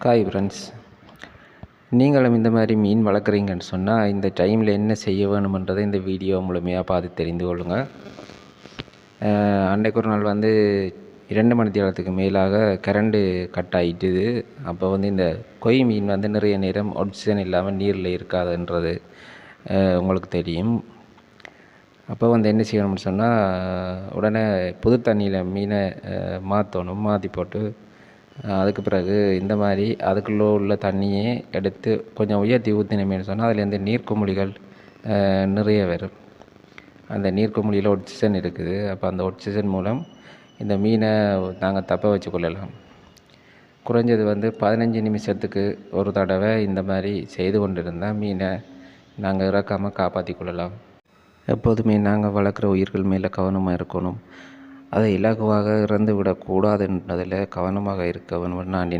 Hi friends, நீங்களும் இந்த மாதிரி மீன் வளர்க்குறீங்கன்னு சொன்னால் இந்த டைமில் என்ன செய்ய வேணுமன்றதை இந்த வீடியோ முழுமையாக பார்த்து தெரிந்து கொள்ளுங்கள். அன்றைக்கு ஒரு நாள் 2 மணி நேரத்துக்கு மேலாக கரண்டு கட் ஆகிட்டுது. அப்போ இந்த கொய் மீன் நிறைய நேரம் ஆக்சிஜன் இல்லாமல் நீரில் இருக்காதுன்றது உங்களுக்கு தெரியும். அப்போ என்ன செய்யணும்னு சொன்னால் உடனே புது தண்ணியில் மீனை மாற்றி போட்டு அதுக்கு பிறகு இந்த மாதிரி அதுக்குள்ளே உள்ள தண்ணியை எடுத்து கொஞ்சம் உயர்த்தி ஊற்றினோம்னு சொன்னால் அதுலேருந்து நீர்க்குமிழிகள் நிறைய வரும். அந்த நீர்க்குமிழியில் ஆக்சிஜன் இருக்குது. அப்போ அந்த ஆக்சிஜன் மூலம் இந்த மீனை நாங்கள் தப்ப வச்சு கொள்ளலாம். குறைஞ்சது 15 நிமிஷத்துக்கு ஒரு தடவை இந்த மாதிரி செய்து கொண்டிருந்தால் மீனை நாங்கள் இறக்காமல் காப்பாற்றி கொள்ளலாம். எப்போதுமே நாங்கள் வளர்க்குற உயிர்கள் மேலே கவனமாக இருக்கணும். அதை இலகுவாக இறந்து விடக்கூடாது என்பதில் கவனமாக இருக்க வேண்டும் நான்